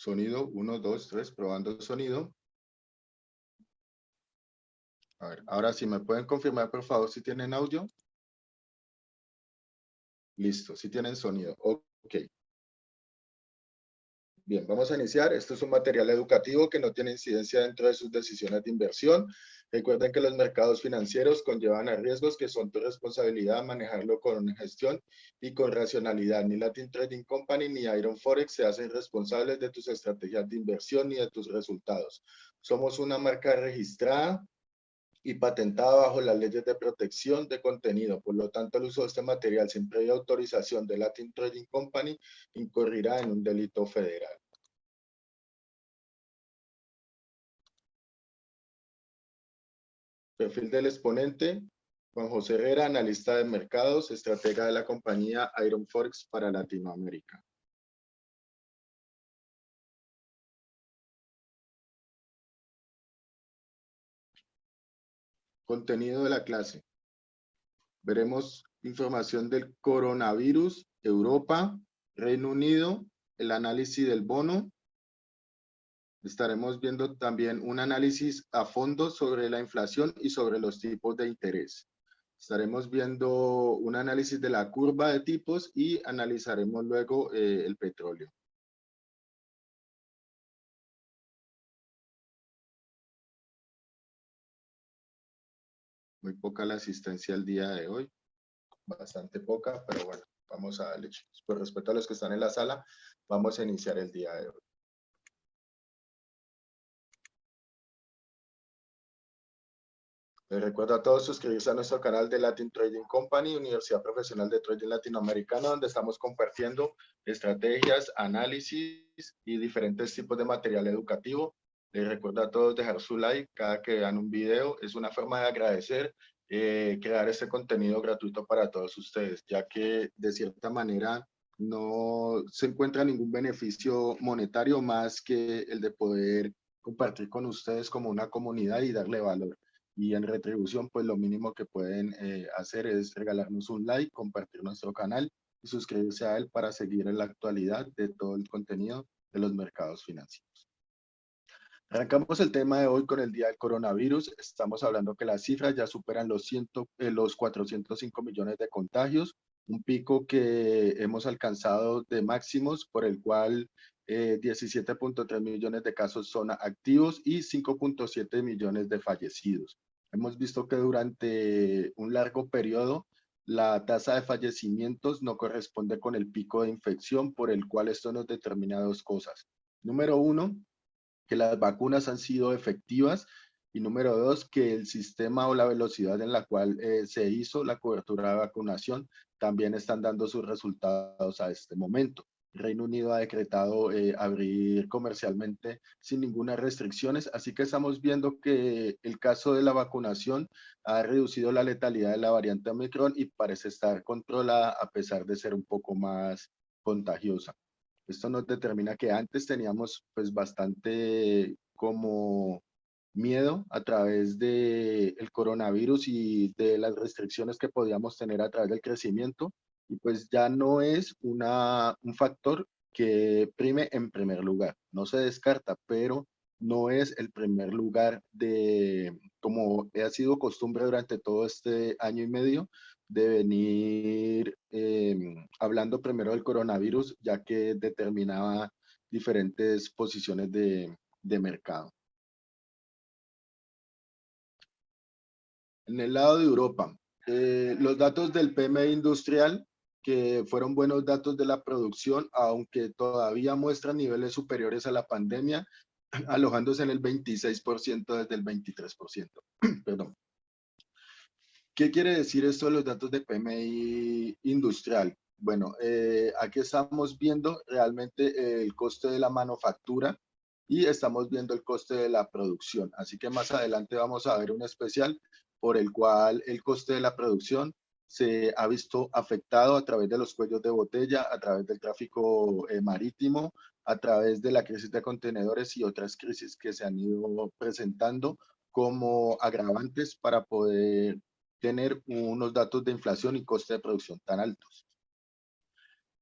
Sonido, 1, 2, 3, probando sonido. A ver, ahora sí, ¿me pueden confirmar, por favor, si tienen audio? Listo, si tienen sonido. Ok. Bien, vamos a iniciar. Esto es un material educativo que no tiene incidencia dentro de sus decisiones de inversión. Recuerden que los mercados financieros conllevan a riesgos que son tu responsabilidad manejarlo con gestión y con racionalidad. Ni Latin Trading Company ni Iron Forex se hacen responsables de tus estrategias de inversión ni de tus resultados. Somos una marca registrada y patentada bajo las leyes de protección de contenido. Por lo tanto, el uso de este material sin previa autorización de Latin Trading Company incurrirá en un delito federal. Perfil del exponente: Juan José Herrera, analista de mercados, estratega de la compañía Iron Forex para Latinoamérica. Contenido de la clase: veremos información del coronavirus, Europa, Reino Unido, el análisis del bono. Estaremos viendo también un análisis a fondo sobre la inflación y sobre los tipos de interés. Estaremos viendo un análisis de la curva de tipos y analizaremos luego el petróleo. Muy poca la asistencia el día de hoy, bastante poca, pero bueno, vamos a darle. Por respeto a los que están en la sala, vamos a iniciar el día de hoy. Les recuerdo a todos suscribirse a nuestro canal de Latin Trading Company, Universidad Profesional de Trading Latinoamericana, donde estamos compartiendo estrategias, análisis y diferentes tipos de material educativo. Les recuerdo a todos dejar su like cada que vean un video. Es una forma de agradecer crear este contenido gratuito para todos ustedes, ya que de cierta manera no se encuentra ningún beneficio monetario más que el de poder compartir con ustedes como una comunidad y darle valor. Y en retribución, pues lo mínimo que pueden hacer es regalarnos un like, compartir nuestro canal y suscribirse a él para seguir en la actualidad de todo el contenido de los mercados financieros. Arrancamos el tema de hoy con el día del coronavirus. Estamos hablando que las cifras ya superan los 405 millones de contagios, un pico que hemos alcanzado de máximos por el cual 17.3 millones de casos son activos y 5.7 millones de fallecidos. Hemos visto que durante un largo periodo la tasa de fallecimientos no corresponde con el pico de infección, por el cual esto nos determina dos cosas. Número uno, que las vacunas han sido efectivas, y número dos, que el sistema o la velocidad en la cual se hizo la cobertura de vacunación también están dando sus resultados a este momento. Reino Unido ha decretado abrir comercialmente sin ninguna restricciones, así que estamos viendo que el caso de la vacunación ha reducido la letalidad de la variante Omicron y parece estar controlada a pesar de ser un poco más contagiosa. Esto nos determina que antes teníamos pues bastante como miedo a través del coronavirus y de las restricciones que podíamos tener a través del crecimiento, y pues ya no es un factor que prime en primer lugar. No se descarta, pero no es el primer lugar de, como ha sido costumbre durante todo este año y medio, de venir hablando primero del coronavirus, ya que determinaba diferentes posiciones de mercado. En el lado de Europa, los datos del PMI industrial, que fueron buenos datos de la producción, aunque todavía muestran niveles superiores a la pandemia, alojándose en el 26% desde el 23%. Perdón. ¿Qué quiere decir esto de los datos de PMI industrial? Bueno, aquí estamos viendo realmente el coste de la manufactura y estamos viendo el coste de la producción. Así que más adelante vamos a ver un especial por el cual el coste de la producción se ha visto afectado a través de los cuellos de botella, a través del tráfico marítimo, a través de la crisis de contenedores y otras crisis que se han ido presentando como agravantes para poder tener unos datos de inflación y coste de producción tan altos.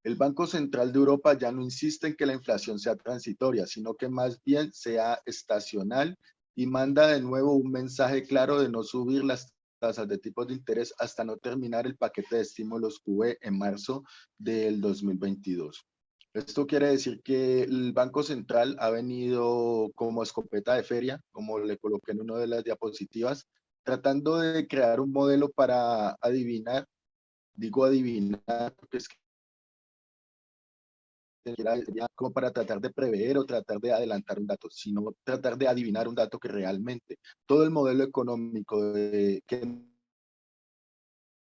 El Banco Central de Europa ya no insiste en que la inflación sea transitoria, sino que más bien sea estacional y manda de nuevo un mensaje claro de no subir las tasas de tipos de interés hasta no terminar el paquete de estímulos QE en marzo del 2022. Esto quiere decir que el Banco Central ha venido como escopeta de feria, como le coloqué en una de las diapositivas, tratando de crear un modelo para adivinar, digo adivinar, porque es que como para tratar de prever o tratar de adelantar un dato, sino tratar de adivinar un dato que realmente todo el modelo económico que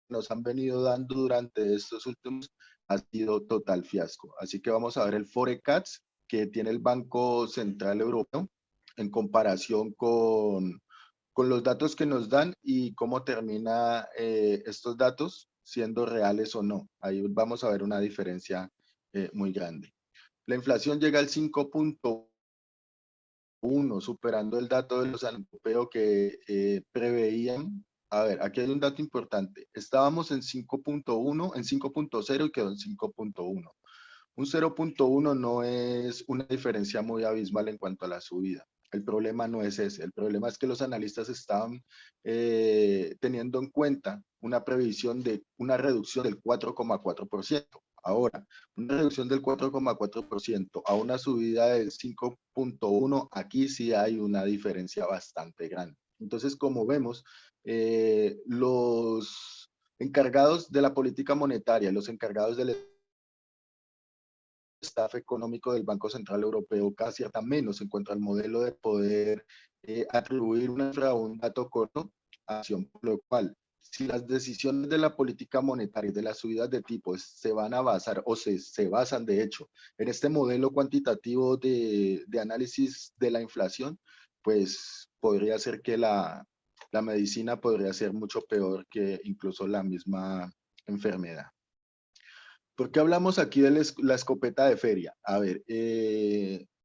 nos han venido dando durante estos últimos ha sido total fiasco. Así que vamos a ver el forecast que tiene el Banco Central Europeo en comparación con los datos que nos dan y cómo termina estos datos siendo reales o no. Ahí vamos a ver una diferencia muy grande. La inflación llega al 5.1, superando el dato de los europeos que preveían. A ver, aquí hay un dato importante. Estábamos en 5.1, en 5.0 y quedó en 5.1. Un 0.1 no es una diferencia muy abismal en cuanto a la subida. El problema no es ese. El problema es que los analistas estaban teniendo en cuenta una previsión de una reducción del 4,4%. Ahora, una reducción del 4,4% a una subida del 5.1, aquí sí hay una diferencia bastante grande. Entonces, como vemos, los encargados de la política monetaria, los encargados del staff económico del Banco Central Europeo casi hasta menos en cuanto al modelo de poder atribuir un dato corto a acción, por lo cual si las decisiones de la política monetaria y de las subidas de tipos se van a basar o se basan de hecho en este modelo cuantitativo de análisis de la inflación, pues podría ser que la medicina podría ser mucho peor que incluso la misma enfermedad. ¿Por qué hablamos aquí de la escopeta de feria? A ver,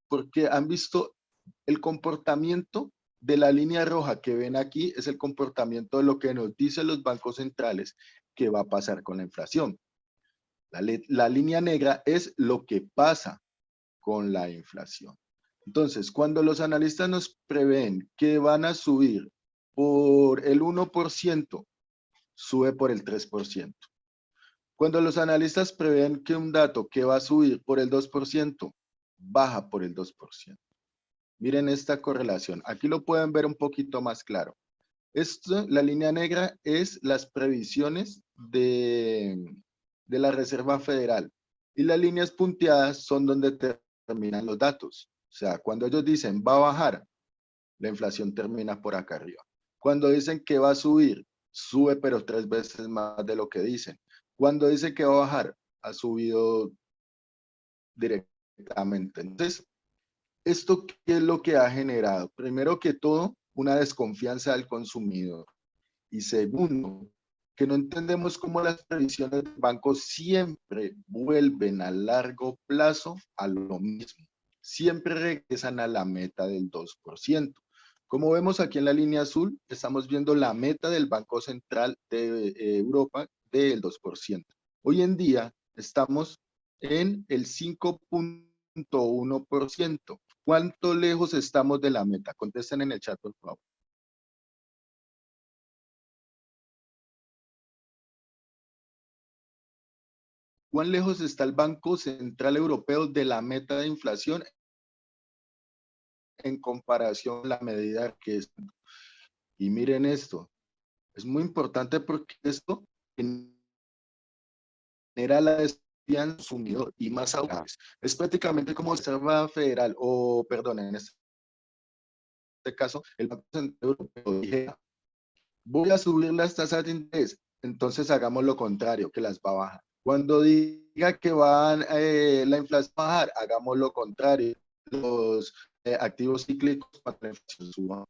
porque han visto el comportamiento de la línea roja que ven aquí, es el comportamiento de lo que nos dicen los bancos centrales que va a pasar con la inflación. La línea negra es lo que pasa con la inflación. Entonces, cuando los analistas nos prevén que van a subir por el 1%, sube por el 3%. Cuando los analistas prevén que un dato que va a subir por el 2%, baja por el 2%. Miren esta correlación. Aquí lo pueden ver un poquito más claro. Esto, la línea negra es las previsiones de la Reserva Federal. Y las líneas punteadas son donde terminan los datos. O sea, cuando ellos dicen va a bajar, la inflación termina por acá arriba. Cuando dicen que va a subir, sube pero 3 veces más de lo que dicen. Cuando dice que va a bajar, ha subido directamente. Entonces, ¿esto qué es lo que ha generado? Primero que todo, una desconfianza del consumidor. Y segundo, que no entendemos cómo las previsiones del banco siempre vuelven a largo plazo a lo mismo. Siempre regresan a la meta del 2%. Como vemos aquí en la línea azul, estamos viendo la meta del Banco Central de Europa del 2%. Hoy en día estamos en el 5.1%. ¿Cuánto lejos estamos de la meta? Contesten en el chat, por favor. ¿Cuán lejos está el Banco Central Europeo de la meta de inflación en comparación a la medida que es? Y miren esto, es muy importante porque esto genera la desconfianza del consumidor y más aún. Es prácticamente como Reserva Federal, o perdón, en este caso, el Banco Central Europeo dijera, voy a subir las tasas de interés, entonces hagamos lo contrario, que las va a bajar. Cuando diga que van la inflación va a bajar, hagamos lo contrario, los activos cíclicos para la inflación suba.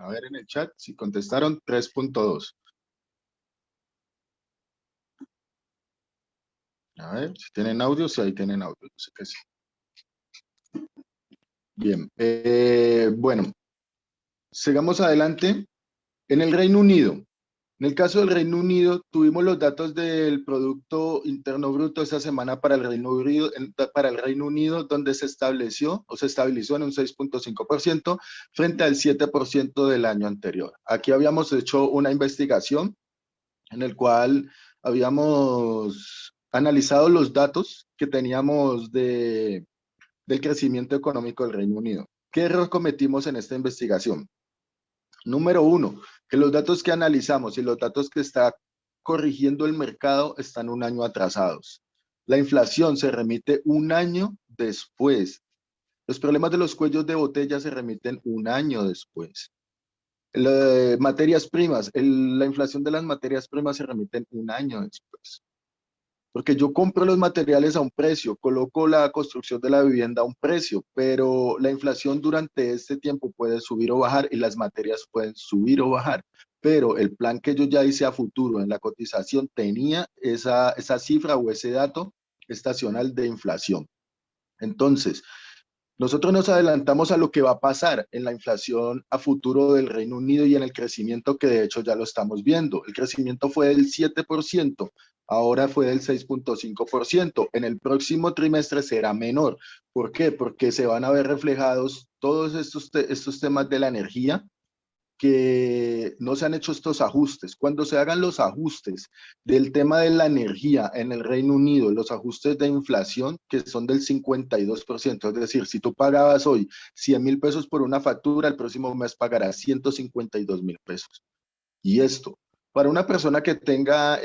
A ver en el chat si contestaron 3.2. A ver si tienen audio, si ahí tienen audio. No sé qué sí. Bien. Bueno, sigamos adelante. En el Reino Unido. En el caso del Reino Unido, tuvimos los datos del Producto Interno Bruto esta semana para el Reino Unido, donde se estableció o se estabilizó en un 6.5% frente al 7% del año anterior. Aquí habíamos hecho una investigación en el cual habíamos analizado los datos que teníamos del crecimiento económico del Reino Unido. ¿Qué error cometimos en esta investigación? Número uno, que los datos que analizamos y los datos que está corrigiendo el mercado están un año atrasados. La inflación se remite un año después. Los problemas de los cuellos de botella se remiten un año después. Materias primas, la inflación de las materias primas se remiten un año después. Porque yo compro los materiales a un precio, coloco la construcción de la vivienda a un precio, pero la inflación durante este tiempo puede subir o bajar y las materias pueden subir o bajar. Pero el plan que yo ya hice a futuro en la cotización tenía esa cifra o ese dato estacional de inflación. Entonces, nosotros nos adelantamos a lo que va a pasar en la inflación a futuro del Reino Unido y en el crecimiento que de hecho ya lo estamos viendo. El crecimiento fue del 7%, ahora fue del 6.5%. En el próximo trimestre será menor. ¿Por qué? Porque se van a ver reflejados todos estos temas de la energía que no se han hecho estos ajustes. Cuando se hagan los ajustes del tema de la energía en el Reino Unido, los ajustes de inflación, que son del 52%, es decir, si tú pagabas hoy 100.000 pesos por una factura, el próximo mes pagarás 152.000 pesos. Y esto, para una persona que tenga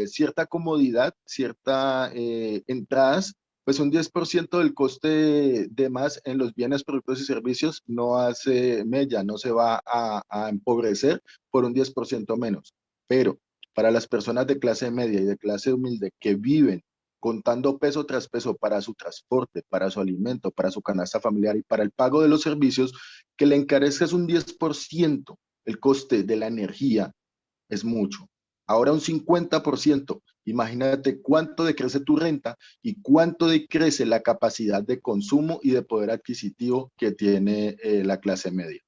cierta comodidad, cierta entradas, pues un 10% del coste de más en los bienes, productos y servicios no hace mella, no se va a empobrecer por un 10% menos. Pero para las personas de clase media y de clase humilde que viven contando peso tras peso para su transporte, para su alimento, para su canasta familiar y para el pago de los servicios, que le encarezca es un 10% el coste de la energía, es mucho. Ahora un 50%. Imagínate cuánto decrece tu renta y cuánto decrece la capacidad de consumo y de poder adquisitivo que tiene la clase media.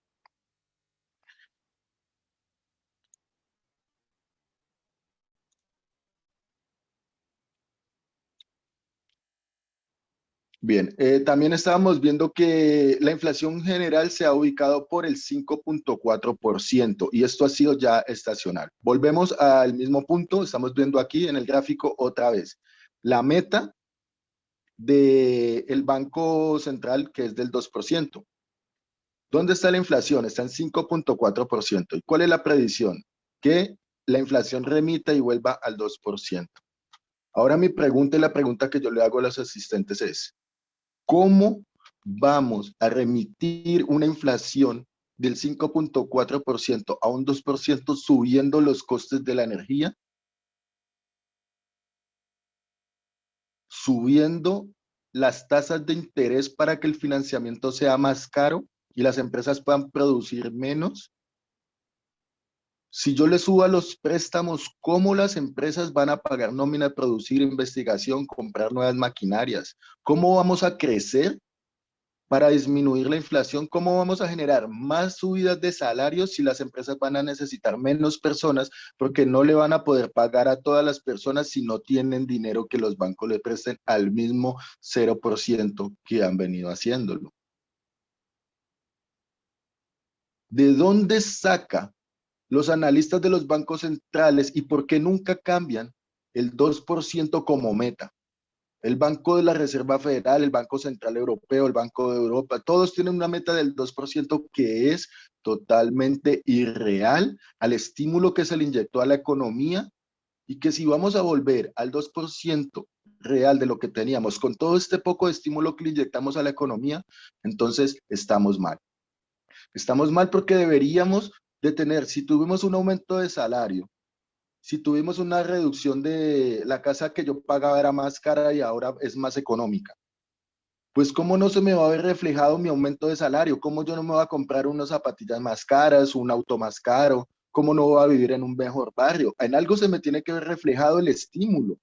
Bien, también estábamos viendo que la inflación general se ha ubicado por el 5.4% y esto ha sido ya estacional. Volvemos al mismo punto, estamos viendo aquí en el gráfico otra vez. La meta del Banco Central, que es del 2%. ¿Dónde está la inflación? Está en 5.4%. ¿Y cuál es la predicción? Que la inflación remita y vuelva al 2%. Ahora mi pregunta y la pregunta que yo le hago a los asistentes es, ¿cómo vamos a remitir una inflación del 5.4% a un 2% subiendo los costes de la energía? Subiendo las tasas de interés para que el financiamiento sea más caro y las empresas puedan producir menos. Si yo le subo a los préstamos, ¿cómo las empresas van a pagar nómina, producir investigación, comprar nuevas maquinarias? ¿Cómo vamos a crecer para disminuir la inflación? ¿Cómo vamos a generar más subidas de salarios si las empresas van a necesitar menos personas porque no le van a poder pagar a todas las personas si no tienen dinero que los bancos le presten al mismo 0% que han venido haciéndolo? ¿De dónde saca los analistas de los bancos centrales y por qué nunca cambian el 2% como meta? El Banco de la Reserva Federal, el Banco Central Europeo, el Banco de Europa, todos tienen una meta del 2% que es totalmente irreal al estímulo que se le inyectó a la economía y que si vamos a volver al 2% real de lo que teníamos con todo este poco de estímulo que le inyectamos a la economía, entonces estamos mal. Estamos mal porque deberíamos de tener, si tuvimos un aumento de salario, si tuvimos una reducción de la casa que yo pagaba era más cara y ahora es más económica, pues ¿cómo no se me va a ver reflejado mi aumento de salario? ¿Cómo yo no me voy a comprar unas zapatillas más caras, un auto más caro? ¿Cómo no voy a vivir en un mejor barrio? En algo se me tiene que ver reflejado el estímulo.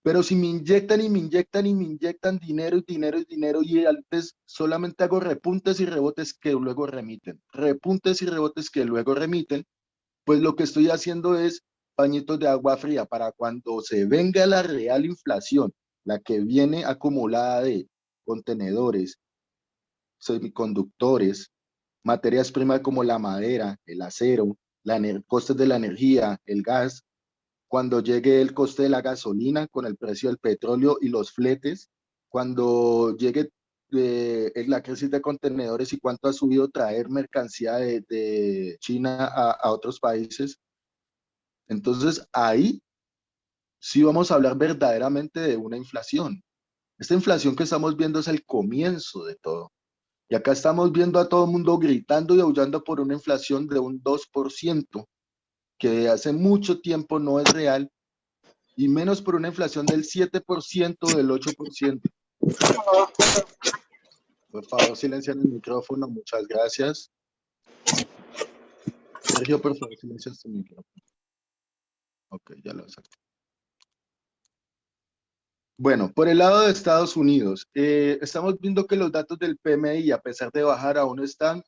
Pero si me inyectan y me inyectan y me inyectan dinero y dinero y dinero y antes solamente hago repuntes y rebotes que luego remiten, repuntes y rebotes que luego remiten, pues lo que estoy haciendo es pañitos de agua fría para cuando se venga la real inflación, la que viene acumulada de contenedores, semiconductores, materias primas como la madera, el acero, costes de la energía, el gas, cuando llegue el coste de la gasolina con el precio del petróleo y los fletes, cuando llegue la crisis de contenedores y cuánto ha subido traer mercancía de China a otros países. Entonces ahí sí vamos a hablar verdaderamente de una inflación. Esta inflación que estamos viendo es el comienzo de todo. Y acá estamos viendo a todo el mundo gritando y aullando por una inflación de un 2%, que hace mucho tiempo no es real, y menos por una inflación del 7%, del 8%. Por favor, silencian el micrófono, muchas gracias. Sergio, por favor, silencia tu micrófono. Ok, ya lo saco. Bueno, por el lado de Estados Unidos, estamos viendo que los datos del PMI, a pesar de bajar, aún están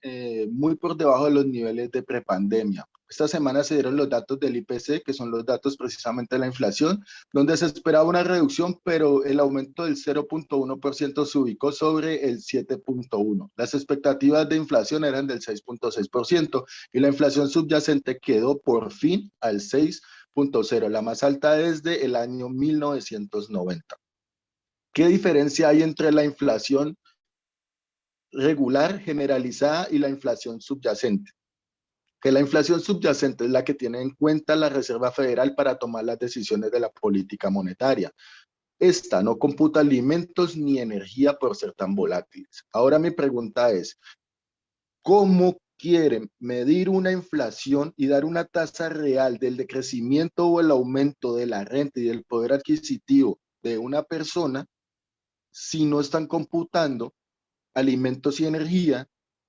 muy por debajo de los niveles de prepandemia. Esta semana se dieron los datos del IPC, que son los datos precisamente de la inflación, donde se esperaba una reducción, pero el aumento del 0,1% se ubicó sobre el 7,1%. Las expectativas de inflación eran del 6,6% y la inflación subyacente quedó por fin al 6,0%, la más alta desde el año 1990. ¿Qué diferencia hay entre la inflación regular, generalizada y la inflación subyacente? Que la inflación subyacente es la que tiene en cuenta la Reserva Federal para tomar las decisiones de la política monetaria. Esta no computa alimentos ni energía por ser tan volátiles. Ahora mi pregunta es, ¿cómo quieren medir una inflación y dar una tasa real del decrecimiento o el aumento de la renta y del poder adquisitivo de una persona si no están computando alimentos y energía,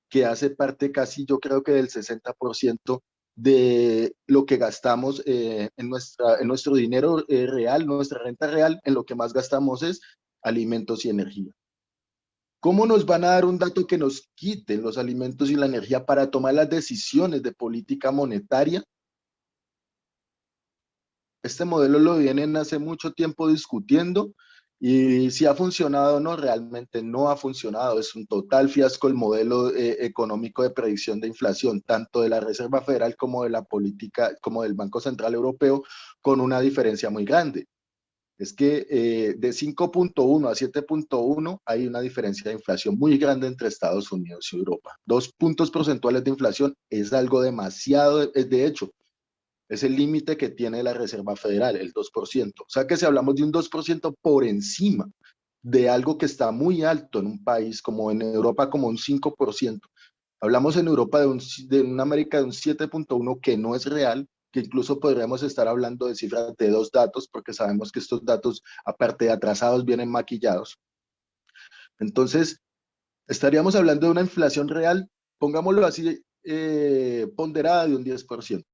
que hace parte casi, yo creo que del 60% de lo que gastamos en nuestro dinero real, nuestra renta real, en lo que más gastamos es alimentos y energía? ¿Cómo nos van a dar un dato que nos quite los alimentos y la energía para tomar las decisiones de política monetaria? Este modelo lo vienen hace mucho tiempo discutiendo y si ha funcionado o no, realmente no ha funcionado. Es un total fiasco el modelo económico de predicción de inflación, tanto de la Reserva Federal como de la política, como del Banco Central Europeo, con una diferencia muy grande. Es que de 5,1 a 7,1 hay una diferencia de inflación muy grande entre Estados Unidos y Europa. 2 puntos porcentuales de inflación es algo demasiado, de hecho, es el límite que tiene la Reserva Federal, el 2%. O sea que si hablamos de un 2% por encima de algo que está muy alto en un país, como en Europa, como un 5%. Hablamos en Europa de una América de un 7,1 que no es real, que incluso podríamos estar hablando de cifras de 2 datos, porque sabemos que estos datos, aparte de atrasados, vienen maquillados. Entonces, estaríamos hablando de una inflación real, pongámoslo así, ponderada de un 10%.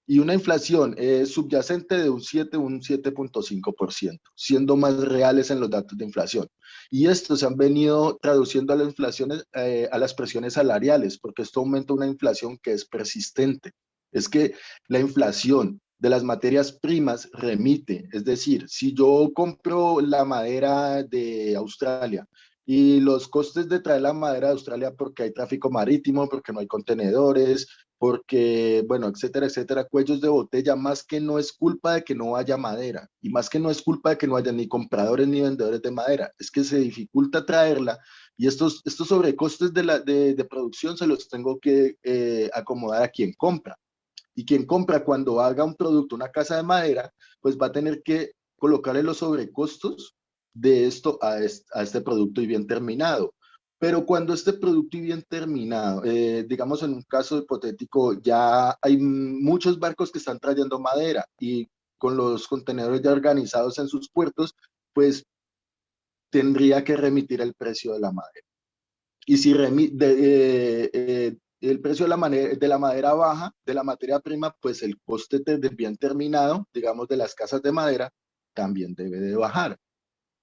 Y una inflación subyacente de un 7, un 7,5%, siendo más reales en los datos de inflación. Y estos se han venido traduciendo a las inflaciones, a las presiones salariales, porque esto aumenta una inflación que es persistente. Es que la inflación de las materias primas remite, es decir, si yo compro la madera de Australia y los costes de traer la madera de Australia porque hay tráfico marítimo, porque no hay contenedores, porque, bueno, etcétera, etcétera, cuellos de botella, más que no es culpa de que no haya madera, y más que no es culpa de que no haya ni compradores ni vendedores de madera, es que se dificulta traerla, y estos sobrecostes de producción se los tengo que acomodar a quien compra. Y quien compra cuando haga un producto, una casa de madera, pues va a tener que colocarle los sobrecostos de esto a este producto y bien terminado. Pero cuando este producto y bien terminado, digamos en un caso hipotético, ya hay muchos barcos que están trayendo madera y con los contenedores ya organizados en sus puertos, pues tendría que remitir el precio de la madera. Y si el precio de de la madera baja, de la materia prima, pues el coste del bien terminado, digamos, de las casas de madera, también debe de bajar.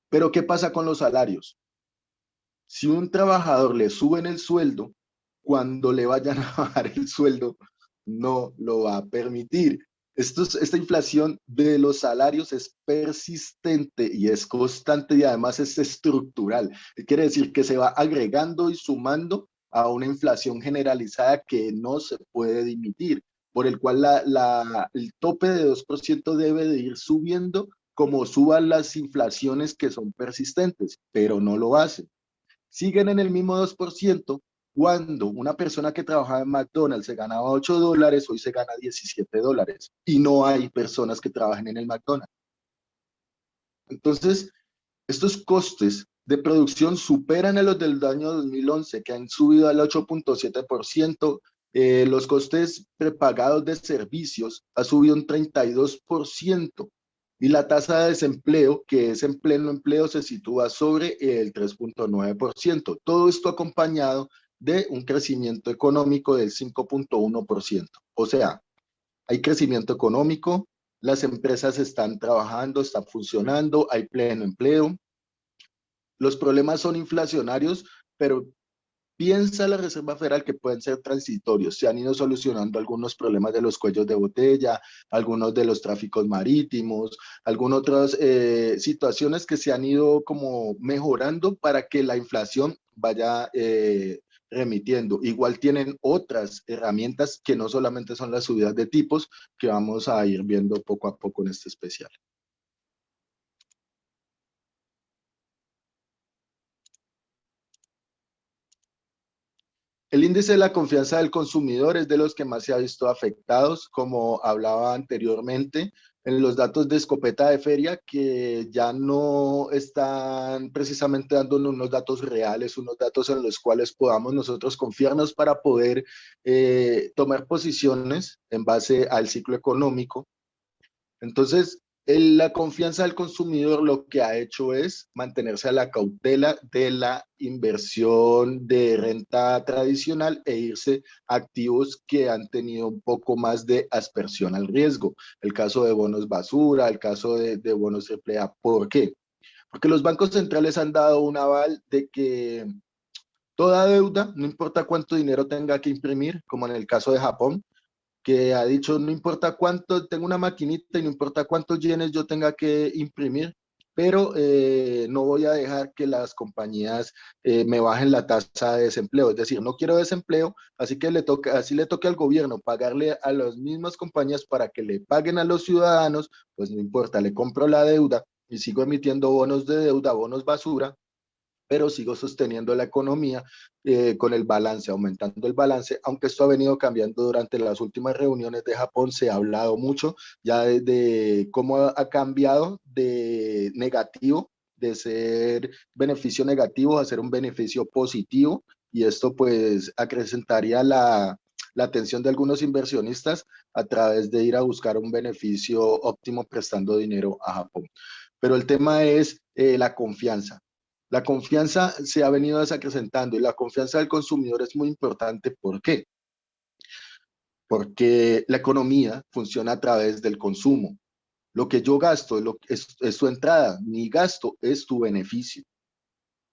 Pero ¿qué pasa con los salarios? Si un trabajador le suben el sueldo, cuando le vayan a bajar el sueldo, no lo va a permitir. Esta inflación de los salarios es persistente y es constante y además es estructural. Quiere decir que se va agregando y sumando a una inflación generalizada que no se puede dimitir, por el cual el tope de 2% debe de ir subiendo como suban las inflaciones que son persistentes, pero no lo hace. Siguen en el mismo 2% cuando una persona que trabajaba en McDonald's se ganaba $8, hoy se gana $17 y no hay personas que trabajen en el McDonald's. Entonces, estos costes de producción superan a los del año 2011, que han subido al 8.7%. Los costes prepagados de servicios ha subido un 32%. Y la tasa de desempleo, que es en pleno empleo, se sitúa sobre el 3.9%. Todo esto acompañado de un crecimiento económico del 5.1%. O sea, hay crecimiento económico, las empresas están trabajando, están funcionando, hay pleno empleo. Los problemas son inflacionarios, pero piensa la Reserva Federal que pueden ser transitorios. Se han ido solucionando algunos problemas de los cuellos de botella, algunos de los tráficos marítimos, algunas otras situaciones que se han ido como mejorando para que la inflación vaya remitiendo. Igual tienen otras herramientas que no solamente son las subidas de tipos, que vamos a ir viendo poco a poco en este especial. El índice de la confianza del consumidor es de los que más se ha visto afectados, como hablaba anteriormente, en los datos de escopeta de feria, que ya no están precisamente dándonos unos datos reales, unos datos en los cuales podamos nosotros confiarnos para poder tomar posiciones en base al ciclo económico. Entonces, la confianza del consumidor lo que ha hecho es mantenerse a la cautela de la inversión de renta tradicional e irse a activos que han tenido un poco más de aspersión al riesgo. El caso de bonos basura, el caso de bonos AAA. ¿Por qué? Porque los bancos centrales han dado un aval de que toda deuda, no importa cuánto dinero tenga que imprimir, como en el caso de Japón, que ha dicho, no importa cuánto, tengo una maquinita y no importa cuántos yenes yo tenga que imprimir, pero no voy a dejar que las compañías me bajen la tasa de desempleo. Es decir, no quiero desempleo, así que así le toque al gobierno pagarle a las mismas compañías para que le paguen a los ciudadanos, pues no importa, le compro la deuda y sigo emitiendo bonos de deuda, bonos basura, pero sigo sosteniendo la economía con el balance, aumentando el balance, aunque esto ha venido cambiando durante las últimas reuniones de Japón. Se ha hablado mucho ya de cómo ha cambiado de negativo, de ser beneficio negativo a ser un beneficio positivo, y esto pues acrecentaría la atención de algunos inversionistas a través de ir a buscar un beneficio óptimo prestando dinero a Japón. Pero el tema es la confianza. La confianza se ha venido desacrecentando y la confianza del consumidor es muy importante. ¿Por qué? Porque la economía funciona a través del consumo. Lo que yo gasto es tu entrada, mi gasto es tu beneficio.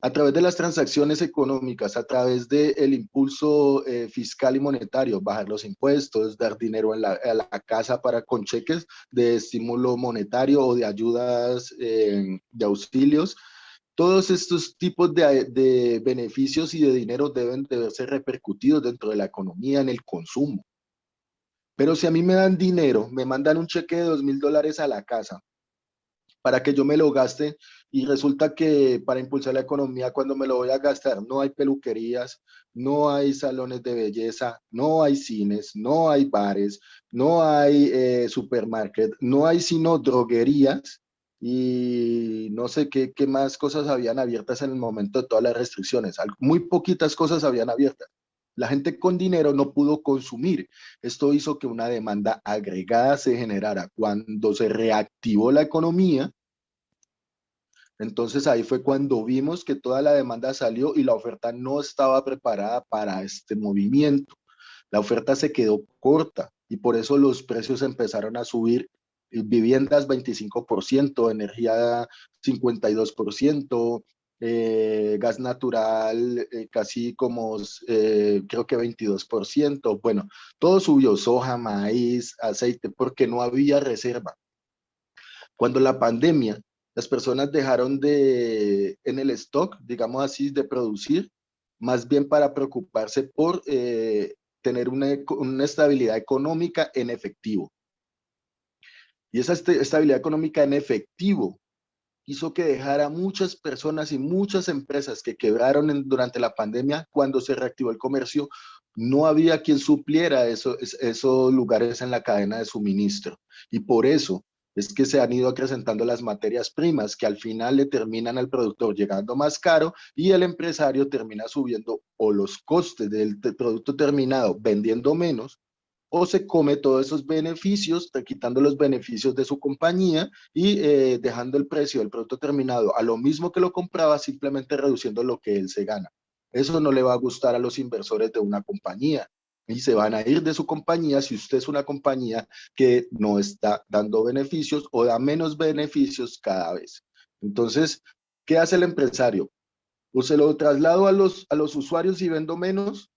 A través de las transacciones económicas, a través del impulso fiscal y monetario, bajar los impuestos, dar dinero a la casa con cheques de estímulo monetario o de ayudas, de auxilios, todos estos tipos de beneficios y de dinero deben de verse repercutidos dentro de la economía en el consumo. Pero si a mí me dan dinero, me mandan un cheque de $2.000 a la casa para que yo me lo gaste y resulta que para impulsar la economía, cuando me lo voy a gastar, no hay peluquerías, no hay salones de belleza, no hay cines, no hay bares, no hay supermarket, no hay sino droguerías y no sé qué más cosas habían abiertas en el momento de todas las restricciones. Muy poquitas cosas habían abiertas. La gente con dinero no pudo consumir. Esto hizo que una demanda agregada se generara. Cuando se reactivó la economía, Entonces ahí fue cuando vimos que toda la demanda salió y la oferta no estaba preparada para este movimiento. La oferta se quedó corta y por eso los precios empezaron a subir. Viviendas 25%, energía 52%, gas natural casi como creo que 22%. Bueno, todo subió, soja, maíz, aceite, porque no había reserva. Cuando la pandemia, las personas dejaron en el stock, digamos así, de producir, más bien para preocuparse por tener una estabilidad económica en efectivo. Y esa estabilidad económica en efectivo hizo que dejara muchas personas y muchas empresas que quebraron durante la pandemia. Cuando se reactivó el comercio, no había quien supliera esos lugares en la cadena de suministro. Y por eso es que se han ido acrecentando las materias primas, que al final le terminan al productor llegando más caro y el empresario termina subiendo o los costes del producto terminado vendiendo menos, o se come todos esos beneficios, quitando los beneficios de su compañía y dejando el precio del producto terminado a lo mismo que lo compraba, simplemente reduciendo lo que él se gana. Eso no le va a gustar a los inversores de una compañía y se van a ir de su compañía si usted es una compañía que no está dando beneficios o da menos beneficios cada vez. Entonces, ¿qué hace el empresario? ¿O se lo traslado a los usuarios y vendo menos?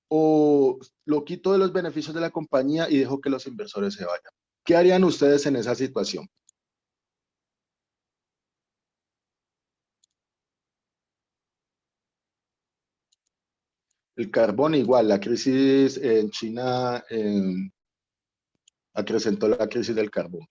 ¿O lo quito de los beneficios de la compañía y dejo que los inversores se vayan? ¿Qué harían ustedes en esa situación? El carbón igual, la crisis en China acrecentó la crisis del carbón.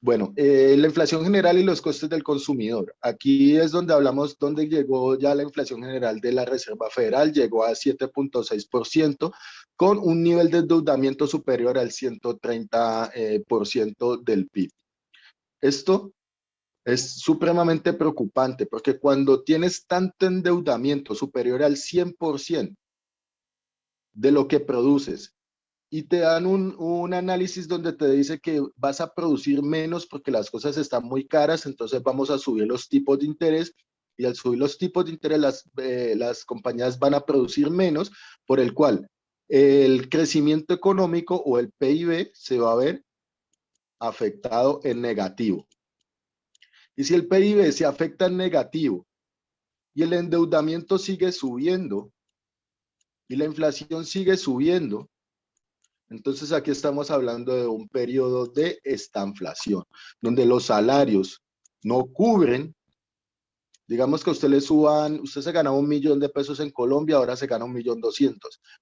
Bueno, la inflación general y los costes del consumidor. Aquí es donde hablamos, donde llegó ya la inflación general de la Reserva Federal, llegó a 7.6%, con un nivel de endeudamiento superior al 130% del PIB. Esto es supremamente preocupante porque cuando tienes tanto endeudamiento superior al 100% de lo que produces y te dan un análisis donde te dice que vas a producir menos porque las cosas están muy caras, entonces vamos a subir los tipos de interés y al subir los tipos de interés las compañías van a producir menos, por el cual el crecimiento económico o el PIB se va a ver afectado en negativo. Y si el PIB se afecta en negativo y el endeudamiento sigue subiendo y la inflación sigue subiendo, entonces aquí estamos hablando de un periodo de estanflación, donde los salarios no cubren. Digamos que a usted le suban, usted se ganaba 1.000.000 de pesos en Colombia, ahora se gana 1.200.000,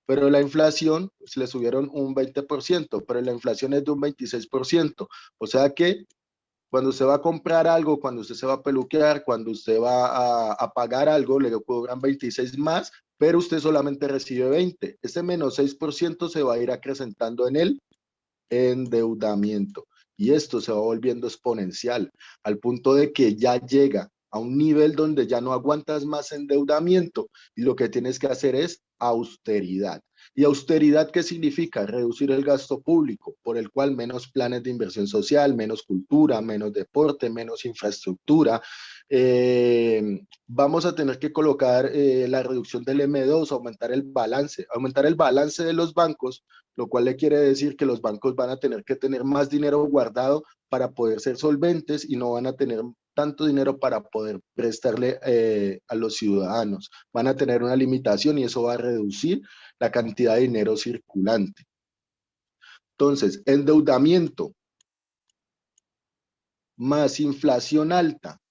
pero la inflación se le subieron un 20%, pero la inflación es de un 26%, o sea que cuando usted va a comprar algo, cuando usted se va a peluquear, cuando usted va a pagar algo, le cobran 26 más, pero usted solamente recibe 20. Ese menos 6% se va a ir acrecentando en el endeudamiento. Y esto se va volviendo exponencial, al punto de que ya llega a un nivel donde ya no aguantas más endeudamiento y lo que tienes que hacer es austeridad. ¿Y austeridad qué significa? Reducir el gasto público, por el cual menos planes de inversión social, menos cultura, menos deporte, menos infraestructura. Vamos a tener que colocar la reducción del M2, aumentar el balance de los bancos, lo cual le quiere decir que los bancos van a tener que tener más dinero guardado para poder ser solventes y no van a tener tanto dinero para poder prestarle a los ciudadanos. Van a tener una limitación y eso va a reducir la cantidad de dinero circulante. Entonces, endeudamiento más inflación alta,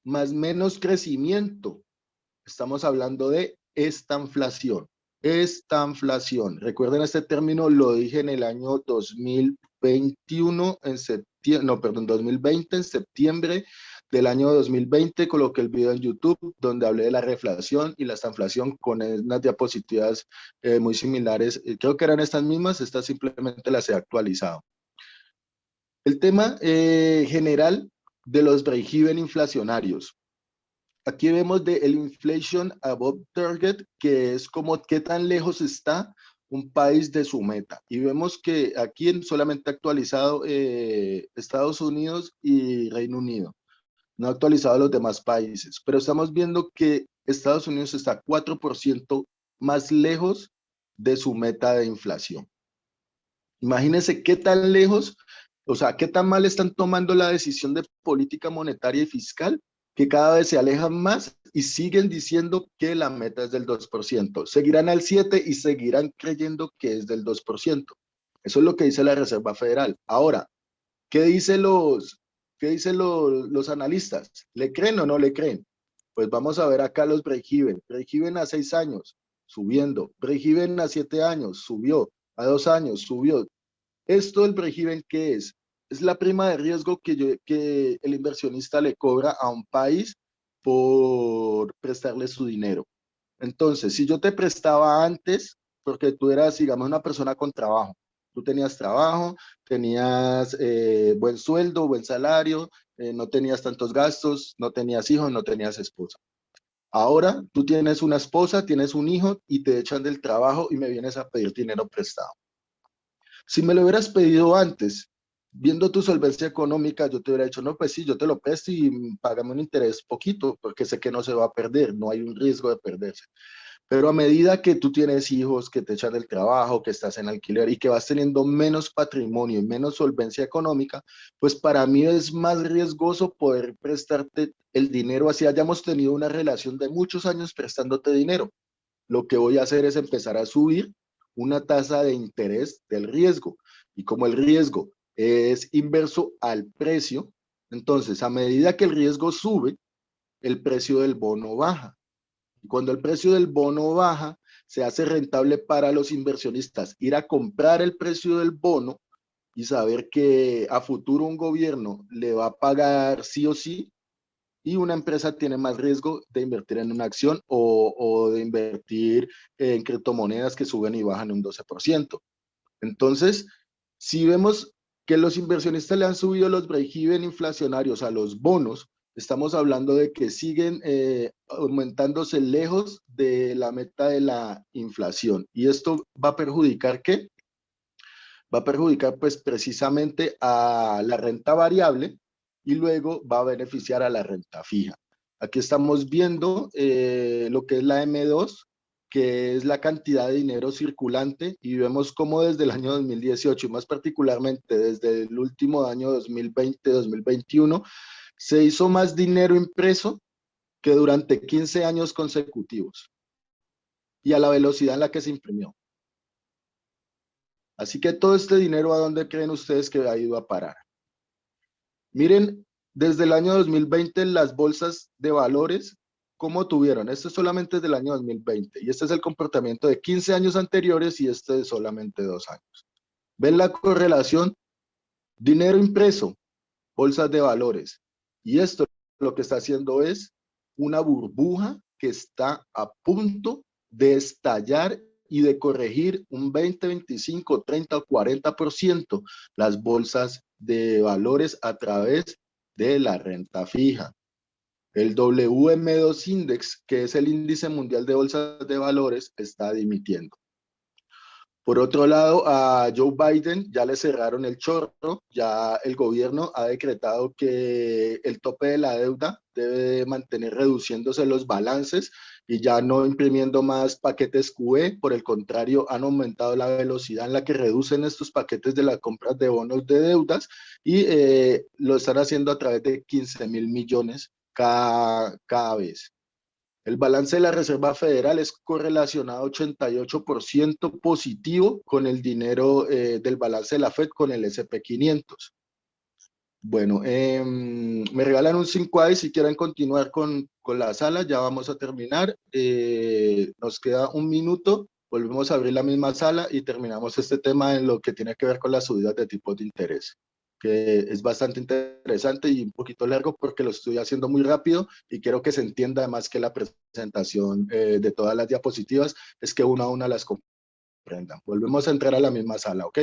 más menos crecimiento. Estamos hablando de estanflación. Estanflación. Recuerden este término, lo dije en el año 2021, en septiembre, no, perdón, 2020, en septiembre del año 2020, coloqué el video en YouTube donde hablé de la reflación y la estanflación con unas diapositivas muy similares. Creo que eran estas mismas, estas simplemente las he actualizado. El tema general de los break-even inflacionarios. Aquí vemos el Inflation Above Target, que es como qué tan lejos está un país de su meta. Y vemos que aquí solamente actualizado Estados Unidos y Reino Unido. no ha actualizado a los demás países, pero estamos viendo que Estados Unidos está 4% más lejos de su meta de inflación. Imagínense qué tan lejos, o sea, qué tan mal están tomando la decisión de política monetaria y fiscal, que cada vez se alejan más y siguen diciendo que la meta es del 2%. Seguirán al 7% y seguirán creyendo que es del 2%. Eso es lo que dice la Reserva Federal. Ahora, ¿qué dicen los analistas? ¿Le creen o no le creen? Pues vamos a ver acá los break-even. Break-even a 6 años, subiendo. Break-even a 7 años, subió. A 2 años, subió. Esto del break-even, ¿qué es? Es la prima de riesgo que el inversionista le cobra a un país por prestarle su dinero. Entonces, si yo te prestaba antes, porque tú eras, digamos, una persona con trabajo, tú tenías trabajo, tenías buen sueldo, buen salario, no tenías tantos gastos, no tenías hijos, no tenías esposa. Ahora tú tienes una esposa, tienes un hijo y te echan del trabajo y me vienes a pedir dinero prestado. Si me lo hubieras pedido antes, viendo tu solvencia económica, yo te hubiera dicho, no, pues sí, yo te lo presto y págame un interés poquito, porque sé que no se va a perder, no hay un riesgo de perderse. Pero a medida que tú tienes hijos, que te echan del trabajo, que estás en alquiler y que vas teniendo menos patrimonio y menos solvencia económica, pues para mí es más riesgoso poder prestarte el dinero así hayamos tenido una relación de muchos años prestándote dinero. Lo que voy a hacer es empezar a subir una tasa de interés del riesgo. Y como el riesgo es inverso al precio, entonces a medida que el riesgo sube, el precio del bono baja. Y cuando el precio del bono baja, se hace rentable para los inversionistas ir a comprar el precio del bono y saber que a futuro un gobierno le va a pagar sí o sí, y una empresa tiene más riesgo de invertir en una acción o de invertir en criptomonedas que suben y bajan un 12%. Entonces, si vemos que los inversionistas le han subido los break-even inflacionarios a los bonos, estamos hablando de que siguen aumentándose lejos de la meta de la inflación. ¿Y esto va a perjudicar qué? Va a perjudicar pues precisamente a la renta variable y luego va a beneficiar a la renta fija. Aquí estamos viendo lo que es la M2, que es la cantidad de dinero circulante, y vemos cómo desde el año 2018 y más particularmente desde el último año 2020-2021 se hizo más dinero impreso que durante 15 años consecutivos y a la velocidad en la que se imprimió. Así que todo este dinero, ¿a dónde creen ustedes que ha ido a parar? Miren, desde el año 2020 las bolsas de valores, ¿cómo tuvieron? Esto es solamente desde el año 2020 y este es el comportamiento de 15 años anteriores y este de solamente 2 años. ¿Ven la correlación? Dinero impreso, bolsas de valores. Y esto lo que está haciendo es una burbuja que está a punto de estallar y de corregir un 20, 25, 30 o 40% las bolsas de valores a través de la renta fija. El WM2 Index, que es el índice mundial de bolsas de valores, está dimitiendo. Por otro lado, a Joe Biden ya le cerraron el chorro, ya el gobierno ha decretado que el tope de la deuda debe mantener reduciéndose los balances y ya no imprimiendo más paquetes QE, por el contrario, han aumentado la velocidad en la que reducen estos paquetes de las compras de bonos de deudas y lo están haciendo a través de 15,000 millones cada vez. El balance de la Reserva Federal es correlacionado 88% positivo con el dinero del balance de la Fed con el SP500. Bueno, me regalan un 5 ahí si quieren continuar con la sala, ya vamos a terminar. Nos queda un minuto, volvemos a abrir la misma sala y terminamos este tema en lo que tiene que ver con las subidas de tipos de interés, que es bastante interesante y un poquito largo porque lo estoy haciendo muy rápido y quiero que se entienda además que la presentación de todas las diapositivas es que una a una las comprendan. Volvemos a entrar a la misma sala, ¿ok?